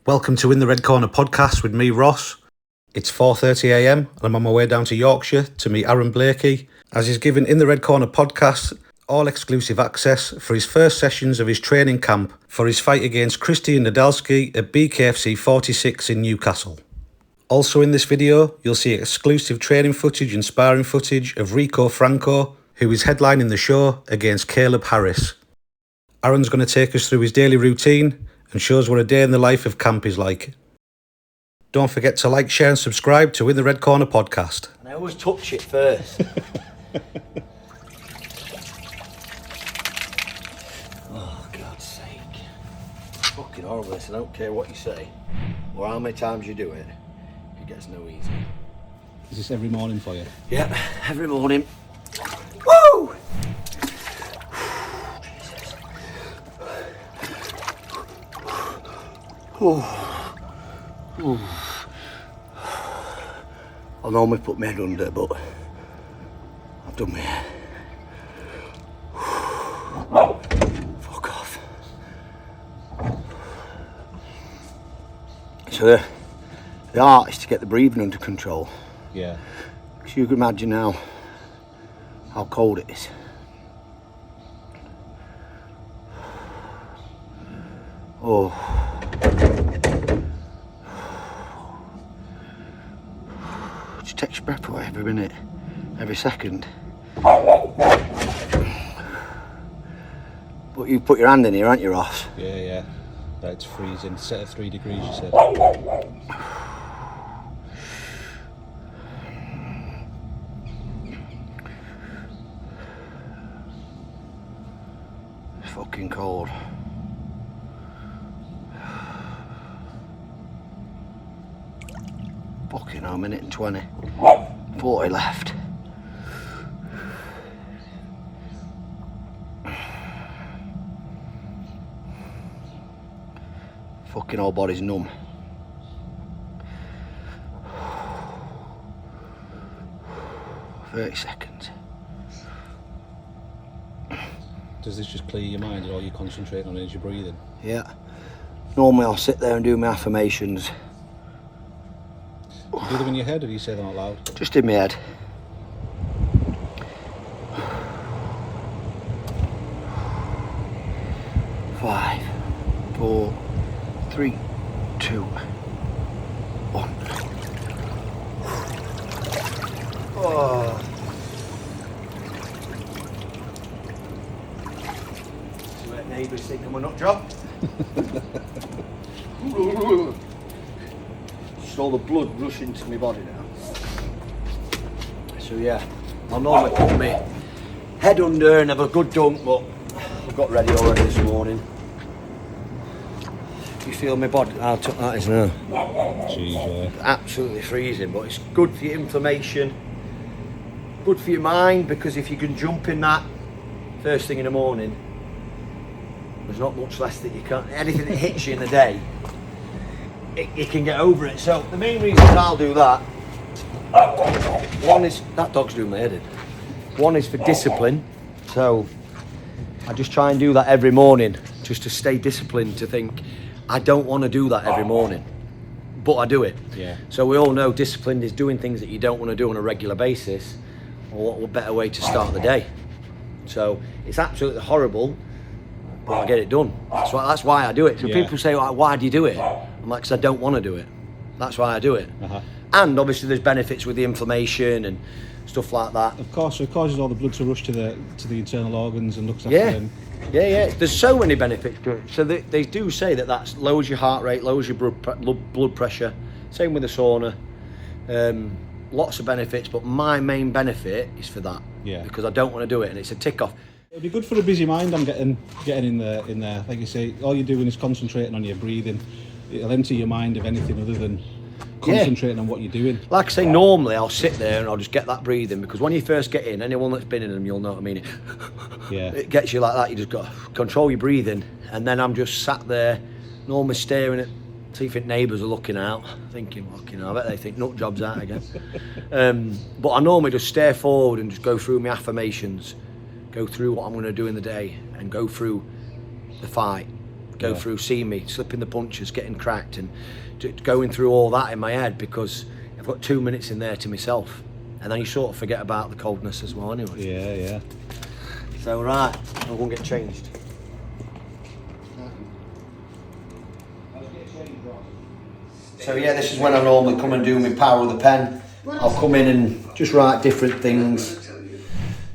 Welcome to In the Red Korner podcast with me, Ross. It's 4:30 a.m. and I'm on my way down to Yorkshire to meet Arron Blakey, as he's given In the Red Korner podcast all exclusive access for his first sessions of his training camp for his fight against Christian Nadalski at BKFC 46 in Newcastle. Also in this video, you'll see exclusive training footage and sparring footage of Rico Franco, who is headlining the show against Caleb Harris. Arron's going to take us through his daily routine and shows what a day in the life of camp is like. Don't forget to like, share and subscribe to In the Red Korner podcast. And I always touch it first. Oh, God's sake. It's fucking horrible this. I don't care what you say or how many times you do it. It gets no easier. Is this every morning for you? Yeah, every morning. Woo! Jesus. Oh. I normally put my head under, but I've done my hair. Fuck off. So the art is to get the breathing under control. Yeah. So you can imagine now how cold it is. Oh. Just takes your breath away every minute, every second. But you put your hand in here, aren't you, Ross? Yeah. It's freezing. Set at 3 degrees, you said. It's fucking cold. Fucking hell, minute and 20. 40 left. Fucking whole body's numb. "30 seconds. Does this just clear your mind and all you're concentrating on is your breathing? Yeah. Normally I'll sit there and do my affirmations. Do you do them in your head or do you say them out loud? Just in my head. Five, 4, 3, 2, 1. Oh. So let neighbours think I'm a nut job. Just all the blood rushing to my body now. So yeah, I'll normally put my head under and have a good dunk, but I've got ready already this morning. You feel my body? How tough that is now. Jeez, yeah. Absolutely freezing, but it's good for your inflammation, good for your mind, because if you can jump in that first thing in the morning, there's not much less that you can't. Anything that hits you in the day, you can get over it. So the main reasons I'll do that, one is, that dog's doing my head in. One is for discipline. So I just try and do that every morning, just to stay disciplined, to think, I don't want to do that every morning, but I do it. Yeah. So we all know discipline is doing things that you don't want to do on a regular basis. Or what better way to start the day? So it's absolutely horrible, but I get it done. That's why I do it. So Yeah. people say, why do you do it? I'm like, because I don't want to do it. That's why I do it. Uh-huh. And obviously there's benefits with the inflammation and stuff like that. Of course, so it causes all the blood to rush to the internal organs and looks after them. Yeah. There's so many benefits to it. So they do say that lowers your heart rate, lowers your blood pressure. Same with the sauna. Lots of benefits, but my main benefit is for that. Yeah. Because I don't want to do it, and it's a tick off. It'd be good for a busy mind. I'm getting in there. Like you say, all you're doing is concentrating on your breathing. It'll empty your mind of anything other than concentrating on what you're doing. Like I say, normally I'll sit there and I'll just get that breathing, because when you first get in, anyone that's been in them, you'll know what I mean. Yeah. It gets you like that. You just got to control your breathing, and then I'm just sat there, normally staring at, see if neighbours are looking out, thinking, fucking, I bet they think nut job's out again. But I normally just stare forward and just go through my affirmations, go through what I'm going to do in the day, and go through the fight. go through, seeing me, slipping the punches, getting cracked, and going through all that in my head, because I've got 2 minutes in there to myself. And then you sort of forget about the coldness as well anyway. Yeah. So right, I won't get changed. So yeah, this is when I normally come and do my power with the pen. I'll come in and just write different things.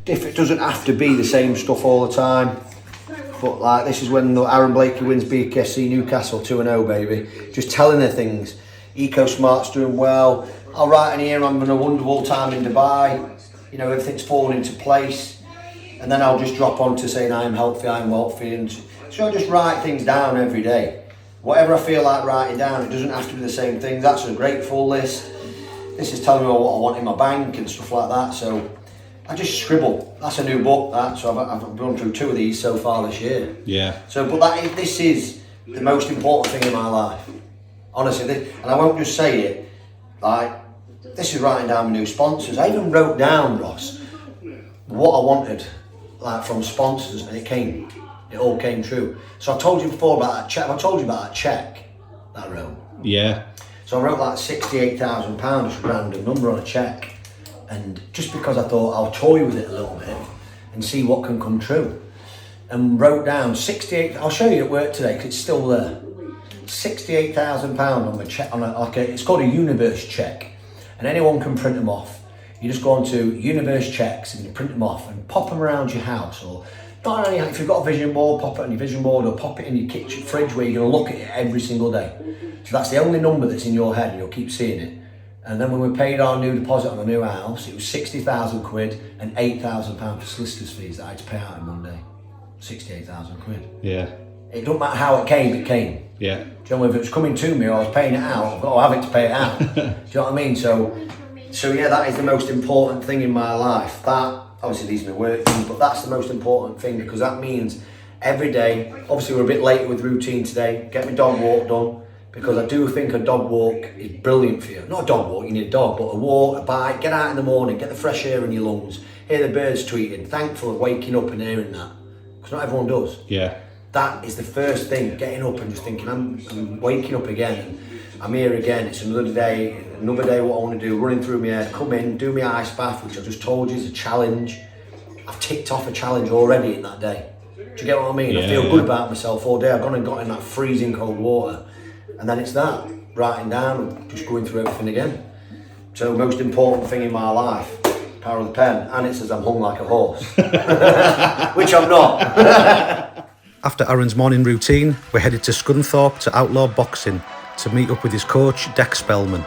It doesn't have to be the same stuff all the time. But like, this is when Aaron Blakey wins BKFC Newcastle 2-0, baby. Just telling her things. Eco Smart's doing well. I'll write in here, I'm having a wonderful time in Dubai. You know, everything's falling into place. And then I'll just drop on to saying I'm healthy, I'm wealthy. And so I just write things down every day. Whatever I feel like writing down, it doesn't have to be the same things. That's a grateful list. This is telling me what I want in my bank and stuff like that. So I just scribble. That's a new book, that. So I've gone through 2 of these so far this year. Yeah. So, but this is the most important thing in my life. Honestly, and I won't just say it, like, this is writing down my new sponsors. I even wrote down, Ross, what I wanted, like, from sponsors, and it all came true. So I told you before about that check. I told you about that check that I wrote. Yeah. So I wrote like £68,000, just a random number on a check, and just because I thought I'll toy with it a little bit and see what can come true, and wrote down 68. I'll show you at work today because it's still there. £68,000 on my check, it's called a universe check, and anyone can print them off. You just go on to universe checks and you print them off and pop them around your house, or not only, if you've got a vision board, pop it on your vision board, or pop it in your kitchen fridge where you're going to look at it every single day. So that's the only number that's in your head, and you'll keep seeing it. And then when we paid our new deposit on a new house, it was 60,000 quid and £8,000 for solicitors' fees that I had to pay out in one day. 68,000 quid. Yeah. It don't matter how it came, it came. Yeah. Do you know, if it was coming to me or I was paying it out, I've got to have it to pay it out. Do you know what I mean? So yeah, that is the most important thing in my life. That, obviously these are my work things, but that's the most important thing, because that means every day, obviously we're a bit late with routine today, get my dog walk done, because I do think a dog walk is brilliant for you. Not a dog walk, you need a dog, but a walk, a bike, get out in the morning, get the fresh air in your lungs, hear the birds tweeting, thankful of waking up and hearing that, because not everyone does. Yeah. That is the first thing, getting up and just thinking, I'm waking up again, I'm here again, it's another day what I want to do, running through my head, come in, do my ice bath, which I just told you is a challenge. I've ticked off a challenge already in that day. Do you get what I mean? Yeah, I feel good about myself all day. I've gone and got in that freezing cold water, and then it's that, writing down and just going through everything again. So most important thing in my life, power of the pen, and it says I'm hung like a horse, which I'm not. After Aaron's morning routine, we're headed to Scunthorpe to Outlaw Boxing to meet up with his coach, Deck Spellman.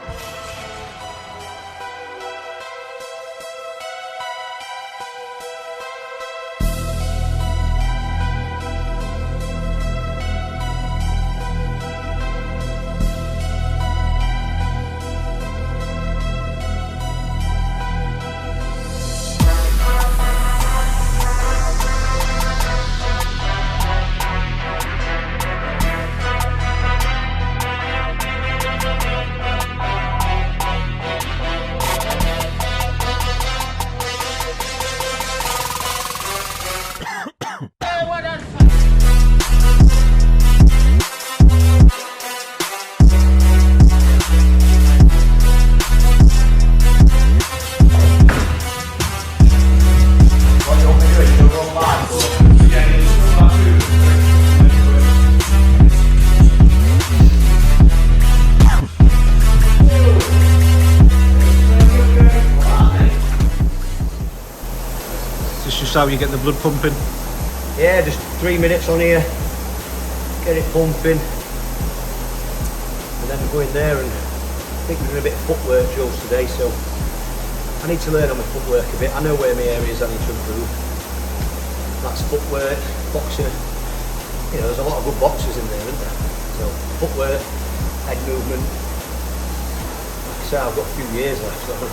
Just how you get the blood pumping? Yeah, just 3 minutes on here, get it pumping, and then go in there. And I think we're doing a bit of footwork drills today, so I need to learn on my footwork a bit. I know where my areas I need to improve. That's footwork, boxing. You know, there's a lot of good boxers in there, isn't there? So footwork, head movement. Like I say, I've got a few years left, so I'm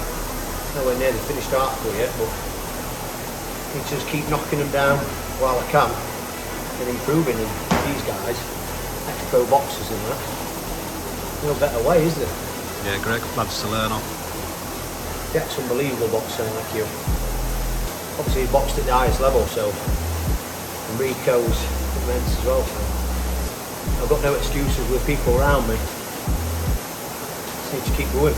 nowhere near the finished article yet, but I need to just keep knocking them down while I can and improving. And these guys, ex-pro boxers and that, no better way, is there? Yeah, great lads to learn off. Jack's unbelievable boxer like you. Obviously he boxed at the highest level, so and Rico's immense as well. So I've got no excuses with people around me. Just need to keep going.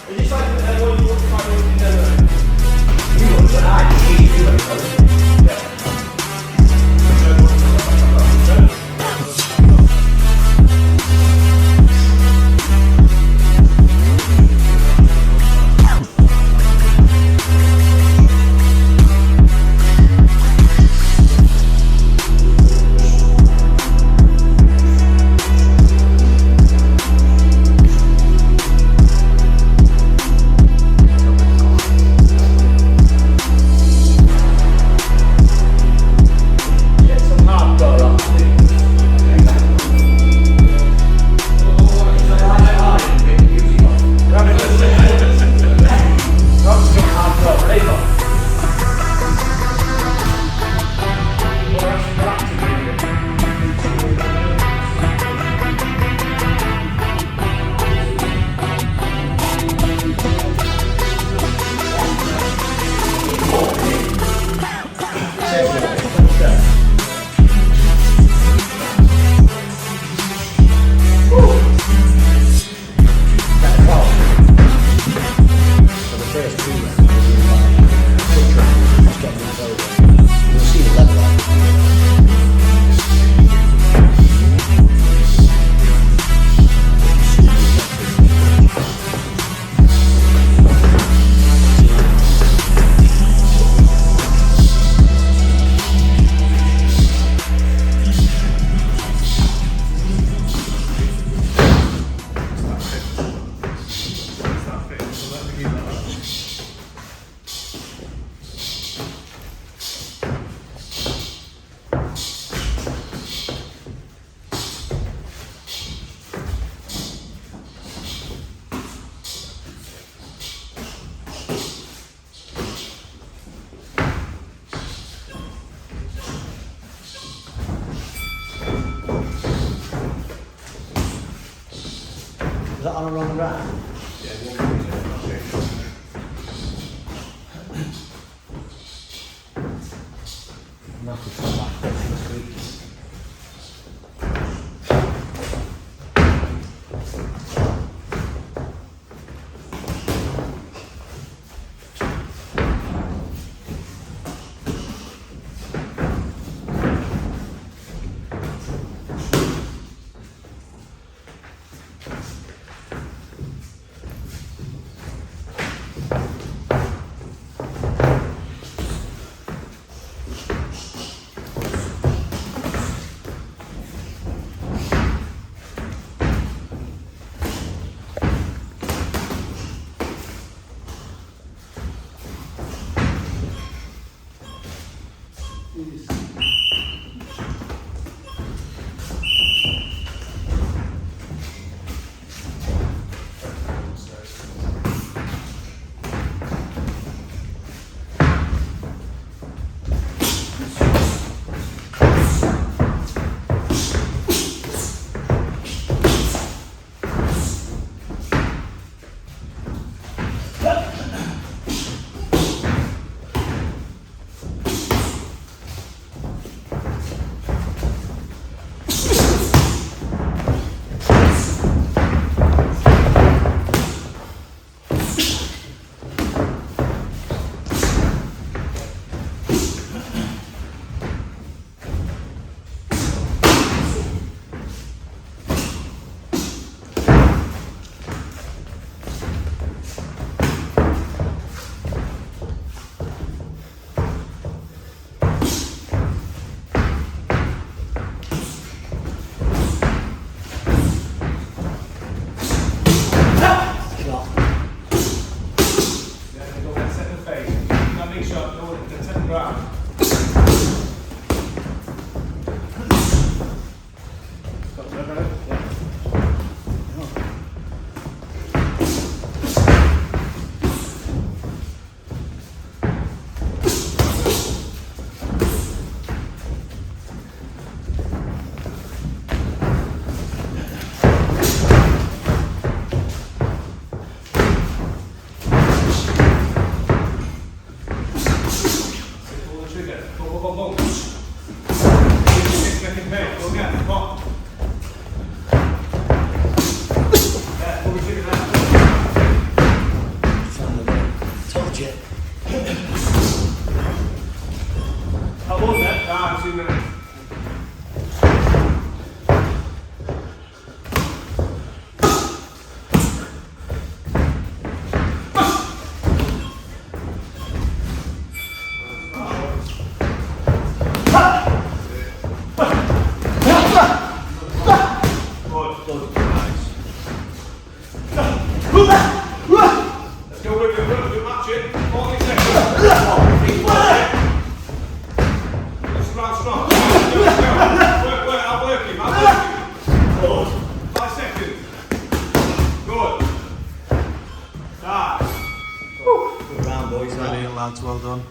Is this like that on or on the ground? lads, well done.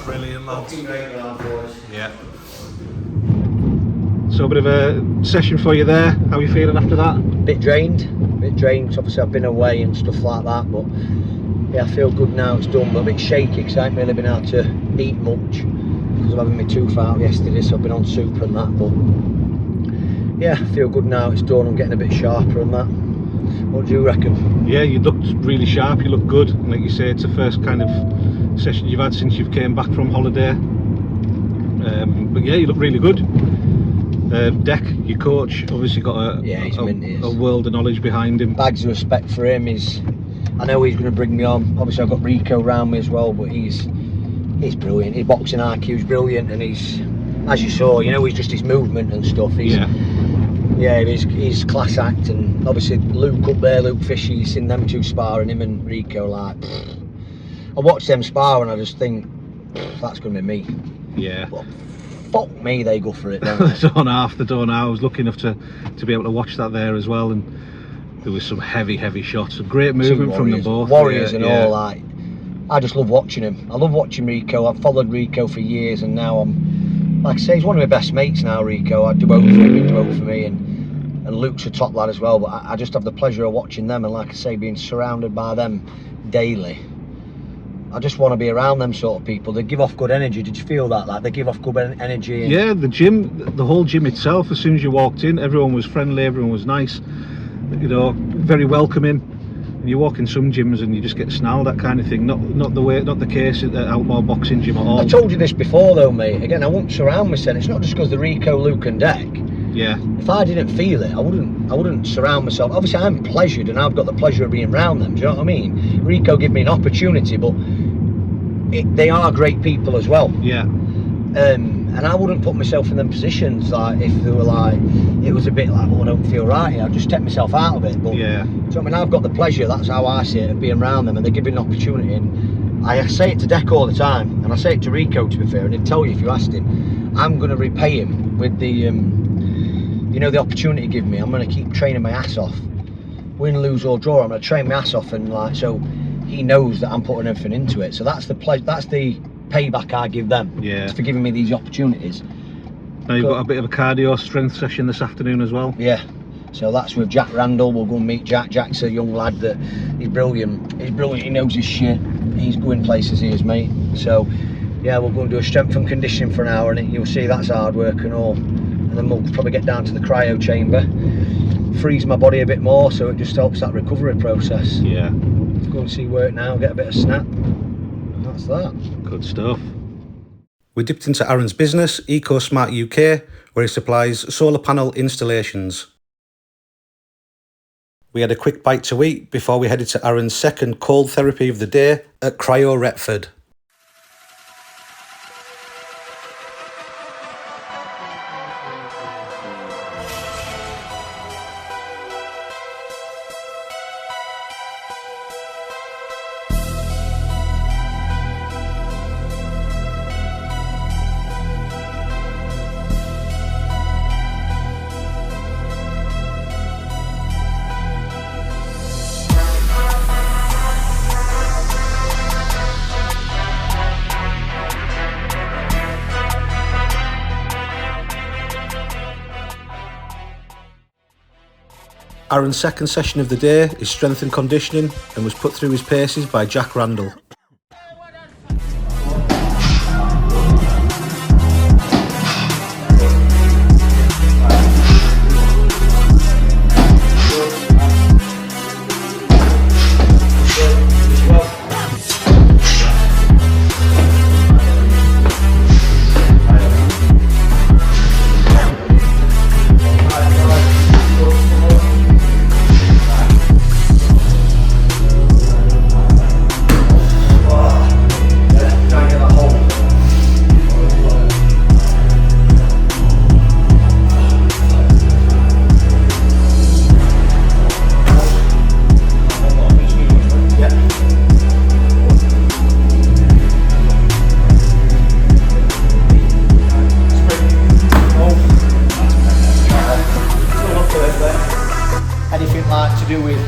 Brilliant, lads. Yeah. So a bit of a session for you there. How are you feeling after that? Bit drained, because obviously I've been away and stuff like that, but yeah, I feel good now it's done, but a bit shaky because I haven't really been able to eat much because of having my tooth out yesterday, so I've been on soup and that, but yeah, I feel good now it's done. I'm getting a bit sharper and that. What do you reckon? Yeah, you looked really sharp, you look good, and like you say, it's the first kind of session you've had since you've came back from holiday. But yeah, you look really good. Deck, your coach, obviously got a world of knowledge behind him. Bags of respect for him. I know he's going to bring me on. Obviously I've got Rico around me as well, but he's brilliant. His boxing IQ's brilliant, and he's, as you saw, you know, he's just his movement and stuff. He's class act. And obviously Luke up there, Luke Fisher, you've seen them two sparring, him and Rico, like, I watch them spar and I just think, that's going to be me. Yeah. But fuck me, they go for it. They don't know. I was lucky enough to be able to watch that there as well, and there was some heavy shots, some great movement from them both. Warriors and all, like, I just love watching him. I love watching Rico. I've followed Rico for years, and now I'm, like I say, he's one of my best mates now, Rico. I do both for him, he do both for me, and Luke's a top lad as well, but I just have the pleasure of watching them, and like I say, being surrounded by them daily. I just want to be around them sort of people. They give off good energy. Did you feel that? Like, they give off good energy. And yeah, the gym, the whole gym itself, as soon as you walked in, everyone was friendly, everyone was nice, you know, very welcoming. And you walk in some gyms and you just get snarled, that kind of thing. Not the case at the Outlaw boxing gym at all. I told you this before though, mate. Again, I wouldn't surround myself. It's not just because the Rico, Luke and Deck. Yeah. If I didn't feel it, I wouldn't surround myself. Obviously I'm pleasured and I've got the pleasure of being around them, do you know what I mean? Rico gave me an opportunity, but they are great people as well. Yeah. And I wouldn't put myself in them positions, like, if they were like, it was a bit like, oh, I don't feel right here, I'd just take myself out of it. But yeah. So I mean, I've got the pleasure, that's how I see it, of being around them, and they give me an opportunity. And I say it to Deck all the time, and I say it to Rico, to be fair, and he'd tell you if you asked him, I'm going to repay him with the, you know, the opportunity he gave me. I'm going to keep training my ass off. Win, lose or draw, I'm going to train my ass off, and like, so he knows that I'm putting everything into it. So that's the payback I give them. Yeah. For giving me these opportunities. Now you've got a bit of a cardio strength session this afternoon as well. Yeah. So that's with Jack Randall. We'll go and meet Jack. Jack's a young lad that he's brilliant. He's brilliant. He knows his shit. He's going places, he is, mate. So yeah, we'll go and do a strength and conditioning for an hour, and you'll see that's hard work and all. And then we'll probably get down to the cryo chamber, freeze my body a bit more, so it just helps that recovery process. Yeah. Let's go and see work now, get a bit of snap. And that's that. Good stuff. We dipped into Arron's business, EcoSmart UK, where he supplies solar panel installations. We had a quick bite to eat before we headed to Arron's second cold therapy of the day at Cryo Retford. Arron's second session of the day is strength and conditioning and was put through his paces by Jack Randall. Anything like to do with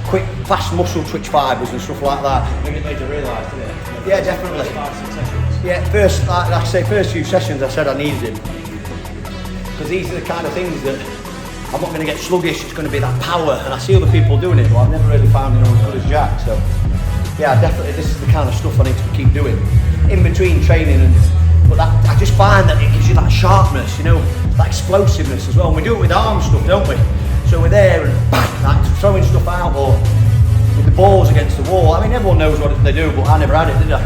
quick, fast muscle twitch fibres and stuff like that. I think it made you realise, didn't it? Yeah, definitely. 5, 6 sessions. Yeah, first, like I say, first few sessions I said I needed him. Because these are the kind of things that I'm not going to get sluggish, it's going to be that power. And I see other people doing it, but I've never really found anyone as good as Jack. So, yeah, definitely this is the kind of stuff I need to keep doing. In between training, but that, I just find that it gives you that sharpness, you know, that explosiveness as well. And we do it with arm stuff, don't we? So we're there and bang, like throwing stuff out, or with the balls against the wall. I mean, everyone knows what they do, but I never had it, did I?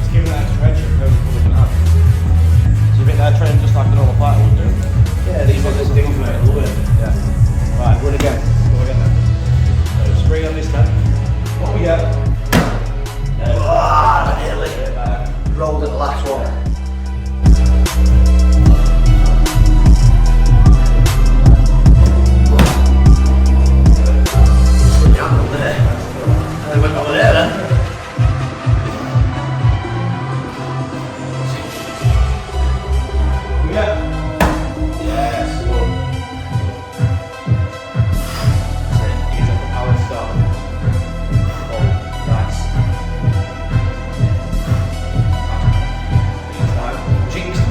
It's giving that extra edge of how we're coming up. It's a bit Jinx.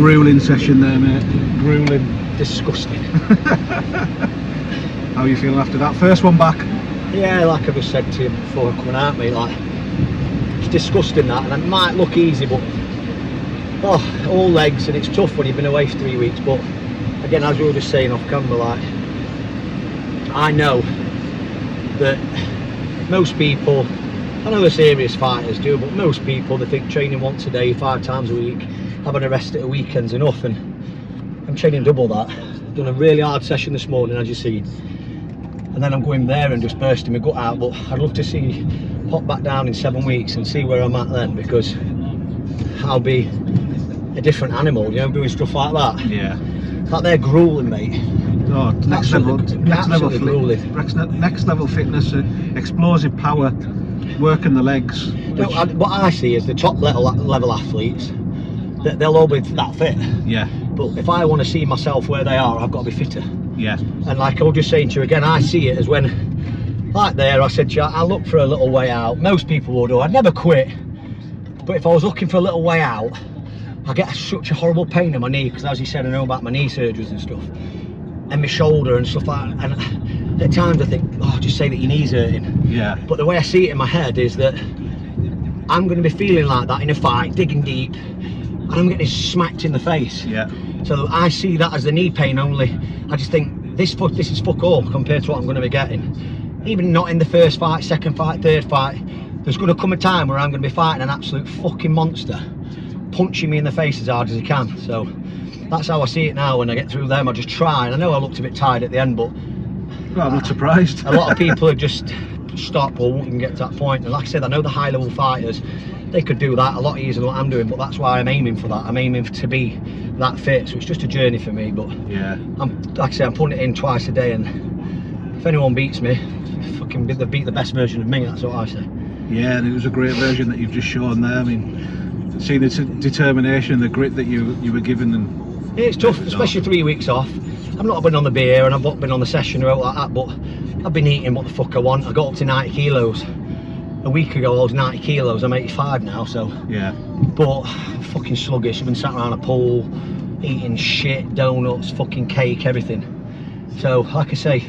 grueling session there, mate. Grueling. Disgusting. How are you feeling after that first one back? Yeah, like I just said to you before coming out, mate, like, it's disgusting that, and it might look easy, but all legs, and it's tough when you've been away for 3 weeks. But again, as we were just saying off camera, like, I know that most people, I know the serious fighters do, but most people, they think training once a day, 5 times a week, having a rest at the weekend's enough, and I'm training double that. Done a really hard session this morning, as you seen, and then I'm going there and just bursting my gut out. But I'd love to see pop back down in 7 weeks and see where I'm at then, because I'll be a different animal, you know, doing stuff like that. Yeah. Like, they're grueling, mate. Oh, next level fitness, explosive power, working the legs. You know, what I see is the top level athletes, they'll all be that fit. Yeah. But if I want to see myself where they are, I've got to be fitter. Yeah. And like I was just saying to you again, I see it as when, like there, I said to you, I look for a little way out. Most people would, or I'd never quit. But if I was looking for a little way out, I get such a horrible pain in my knee, because as you said, I know about my knee surgeries and stuff, and my shoulder and stuff like that. And at times I think, oh, just say that your knee's hurting. Yeah. But the way I see it in my head is that I'm going to be feeling like that in a fight, digging deep, and I'm getting smacked in the face. Yeah. So I see that as the knee pain only. I just think this is fuck all compared to what I'm going to be getting. Even not in the first fight, second fight, third fight. There's going to come a time where I'm going to be fighting an absolute fucking monster, punching me in the face as hard as he can. So that's how I see it now. When I get through them, I just try. And I know I looked a bit tired at the end, but well, I'm not surprised. A lot of people have just stop or won't even get to that point. And like I said, I know the high level fighters, they could do that a lot easier than what I'm doing, but that's why I'm aiming for that. I'm aiming to be that fit. So it's just a journey for me. But yeah, like I say, I'm putting it in twice a day, and if anyone beats me, fucking beat the best version of me. That's what I say. Yeah, and it was a great version that you've just shown there. I mean, seeing the determination, the grit that you were given, and yeah, it's tough, especially 3 weeks off. I've not been on the beer and I've not been on the session or out like that, but I've been eating what the fuck I want. I got up to 90 kilos. A week ago I was 90 kilos, I'm 85 now, so yeah. But I'm fucking sluggish. I've been sat around a pool eating shit, donuts, fucking cake, everything. So like I say,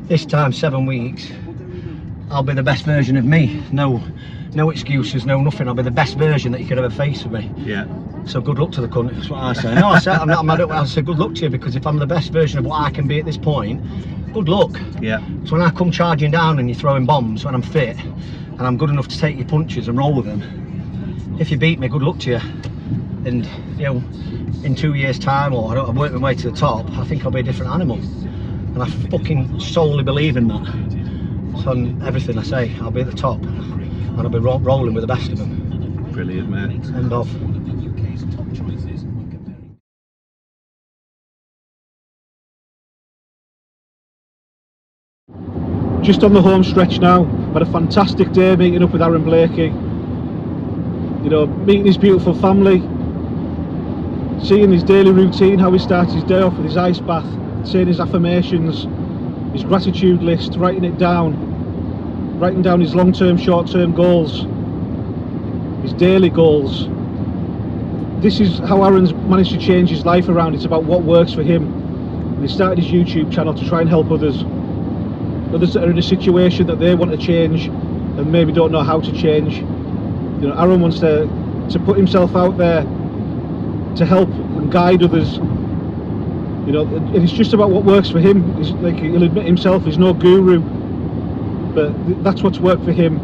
this time 7 weeks I'll be the best version of me. No excuses, no nothing. I'll be the best version that you could ever face of me. Yeah. So good luck to the cunt, that's what I say. No, I said, I said good luck to you, because if I'm the best version of what I can be at this point, good luck. Yeah. So when I come charging down and you're throwing bombs, when I'm fit and I'm good enough to take your punches and roll with them, if you beat me, good luck to you. And you know, in 2 years time, or I've worked my way to the top, I think I'll be a different animal. And I fucking solely believe in that. So on everything I say, I'll be at the top, and I'll be rolling with the best of them. Brilliant, mate. End of. Just on the home stretch now. Had a fantastic day meeting up with Arron Blakey. You know, meeting his beautiful family, seeing his daily routine, how he starts his day off with his ice bath, saying his affirmations, his gratitude list, writing down his long-term, short-term goals, his daily goals. This is how Arron's managed to change his life around. It's about what works for him. And he started his YouTube channel to try and help others that are in a situation that they want to change and maybe don't know how to change. You know, Arron wants to put himself out there to help and guide others. You know, and it's just about what works for him. He's, like, he'll admit himself, he's no guru, but that's what's worked for him,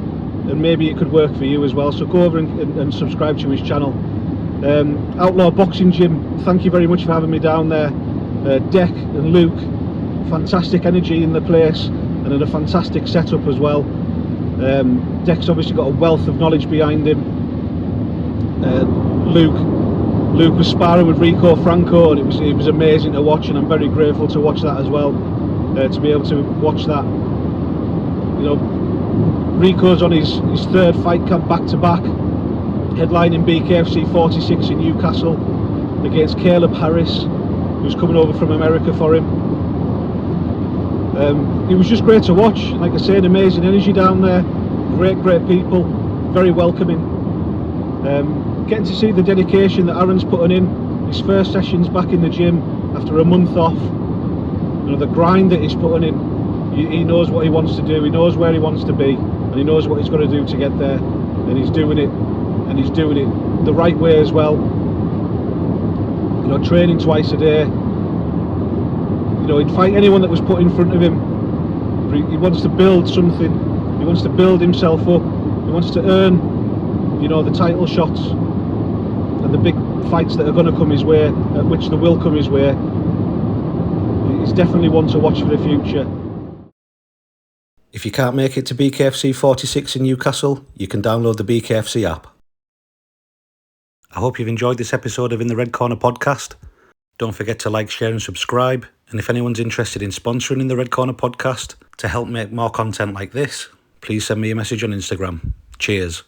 and maybe it could work for you as well. So go over and subscribe to his channel. Outlaw Boxing Gym, thank you very much for having me down there. Deck and Luke, fantastic energy in the place, and in a fantastic setup as well. Deck's obviously got a wealth of knowledge behind him. Luke was sparring with Rico Franco, and it was amazing to watch, and I'm very grateful to watch that as well. To be able to watch that. You know, Rico's on his third fight camp back to back, headlining BKFC 46 in Newcastle against Caleb Harris, who's coming over from America for him. It was just great to watch. Like I said, amazing energy down there, great people, very welcoming. Getting to see the dedication that Arron's putting in. his first sessions back in the gym after a month off. You know, the grind that he's putting in, he knows what he wants to do, he knows where he wants to be, and he knows what he's got to do to get there, and he's doing it, and he's doing it the right way as well. You know, training twice a day. You know, he'd fight anyone that was put in front of him. He wants to build something, he wants to build himself up, he wants to earn, you know, the title shots and the big fights that are going to come his way, at which they will come his way. He's definitely one to watch for the future. If you can't make it to BKFC 46 in Newcastle, you can download the BKFC app. I hope you've enjoyed this episode of In the Red Korner podcast. Don't forget to like, share and subscribe. And if anyone's interested in sponsoring In the Red Korner podcast to help make more content like this, please send me a message on Instagram. Cheers.